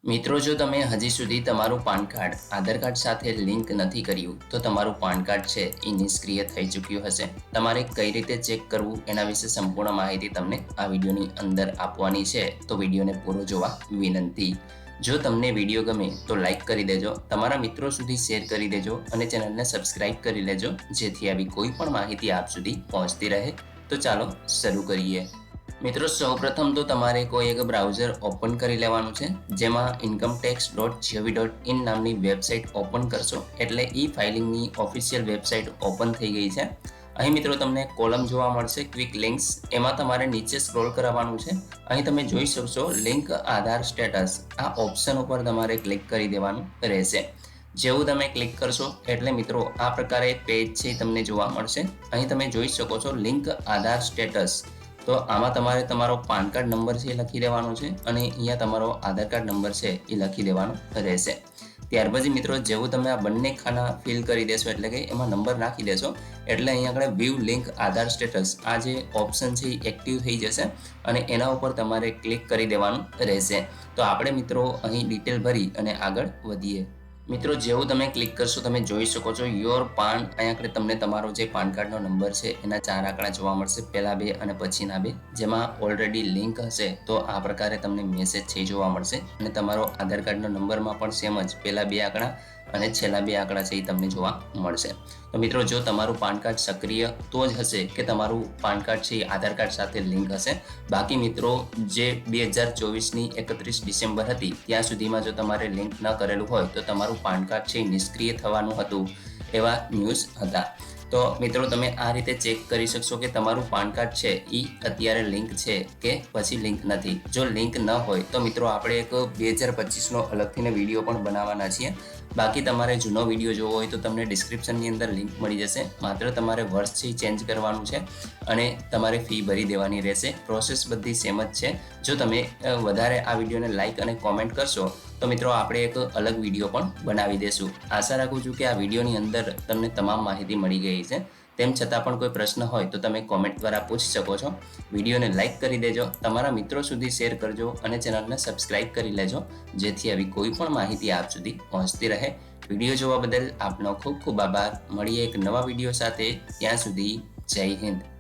મિત્રો, જો તમે હજી સુધી તમારું પાન કાર્ડ આધાર કાર્ડ સાથે લિંક નથી કર્યું તો તમારું પાન કાર્ડ છે એ નિષ્ક્રિય થઈ ચૂક્યું હશે. તમારે કઈ રીતે ચેક કરવું એના વિશે સંપૂર્ણ માહિતી તમને આ વિડીયોની અંદર આપવાની છે, તો વિડીયોને પૂરો જોવા વિનંતી. જો તમને વિડીયો ગમે તો લાઈક કરી દેજો, તમારા મિત્રો સુધી શેર કરી દેજો અને ચેનલને સબસ્ક્રાઇબ કરી લેજો, જેથી આવી કોઈ પણ માહિતી આપ સુધી પહોંચતી રહે. તો ચાલો શરૂ કરીએ. મિત્રો, સૌપ્રથમ તો તમારે કોઈ એક બ્રાઉઝર ઓપન કરી લેવાનું છે, જેમાં incometax.gov.in નામની વેબસાઇટ ઓપન કરશો એટલે ઈ ફાઇલિંગની ઓફિશિયલ વેબસાઇટ ઓપન થઈ ગઈ છે. અહીં મિત્રો તમને કોલમ જોવા મળશે ક્વિક લિંક્સ, એમાં તમારે નીચે સ્ક્રોલ કરવાનું છે. અહીં તમે જોઈ શકશો લિંક આધાર સ્ટેટસ, આ ઓપ્શન ઉપર તમારે ક્લિક કરી દેવાનું રહેશે. જેવું તમે ક્લિક કરશો એટલે મિત્રો આ પ્રકારે પેજ છે તમને જોવા મળશે. અહીં તમે જોઈ શકો છો લિંક આધાર સ્ટેટસ. તો આમાં તમારે તમારો પાન કાર્ડ નંબર છે એ લખી દેવાનો છે અને અહીંયા તમારો આધાર કાર્ડ નંબર છે એ લખી દેવાનો રહેશે. ત્યાર પછી મિત્રો જેવું તમે આ બંને ખાના ફિલ કરી દેશો એટલે કે એમાં નંબર નાખી દેશો એટલે અહીંયા આગળ વ્યૂ લિંક આધાર સ્ટેટસ આ જે ઓપ્શન છે એ એક્ટિવ થઈ જશે અને એના ઉપર તમારે ક્લિક કરી દેવાનું રહેશે. તો આપણે મિત્રો અહીં ડિટેલ ભરી અને આગળ વધીએ. મિત્રો, જેવું તમે ક્લિક કરશો તમે જોઈ શકો છો યોર પાન, અહીંયા આગળ તમને તમારો જે પાન કાર્ડનો નંબર છે એના 4 આંકડા જોવા મળશે, પહેલા 2 અને પછીના 2, જેમાં ઓલરેડી લિંક હશે તો આ પ્રકારે તમને મેસેજ છે જોવા મળશે અને તમારો આધાર કાર્ડનો નંબરમાં પણ સેમ જ પહેલા 2 આંકડા અને છેલ્લા 2 આંકડા છે એ તમને જોવા મળશે. તો મિત્રો, જો તમારું પાન કાર્ડ સક્રિય તો જ હશે કે તમારું પાન કાર્ડ છે એ આધાર કાર્ડ સાથે લિંક હશે. બાકી મિત્રો, જે 2024ની 31 ડિસેમ્બર હતી ત્યાં સુધીમાં જો તમારે લિંક ન કરેલું હોય તો તમારું પાન કાર્ડ છે નિષ્ક્રિય થવાનું હતું, એવા ન્યૂઝ હતા. તો મિત્રો, તમે આ રીતે ચેક કરી શકશો કે તમારું પાન કાર્ડ છે એ અત્યારે લિંક છે કે પછી લિંક નથી. જો લિંક ન હોય તો મિત્રો આપણે એક 2025નો અલગથીને વિડીયો પણ બનાવવાના છીએ. બાકી તમારે જૂનો વિડીયો જોવો હોય તો તમને ડિસ્ક્રિપ્શનની અંદર લિંક મળી જશે. માત્ર તમારે વર્ષ છે ચેન્જ કરવાનું છે અને તમારે ફી ભરી દેવાની રહેશે. પ્રોસેસ બધી સેમ જ છે. જો તમે વધારે આ વિડીયોને લાઇક અને કોમેન્ટ કરશો તો મિત્રો આપણે એક અલગ વિડીયો પણ બનાવી દેશું. આશા રાખું છું કે આ વિડીયોની અંદર તમને તમામ માહિતી મળી ગઈ છે. તેમ છતાં પણ કોઈ પ્રશ્ન હોય તો તમે કોમેન્ટ દ્વારા પૂછી શકો છો. વિડીયોને લાઇક કરી દેજો, તમારા મિત્રો સુધી શેર કરજો અને ચેનલને સબસ્ક્રાઇબ કરી લેજો, જેથી આવી કોઈ પણ માહિતી આપ સુધી પહોંચતી રહે. વિડીયો જોવા બદલ આપનો ખૂબ ખૂબ આભાર. મળીએ એક નવા વિડીયો સાથે. ત્યાં સુધી જય હિન્દ.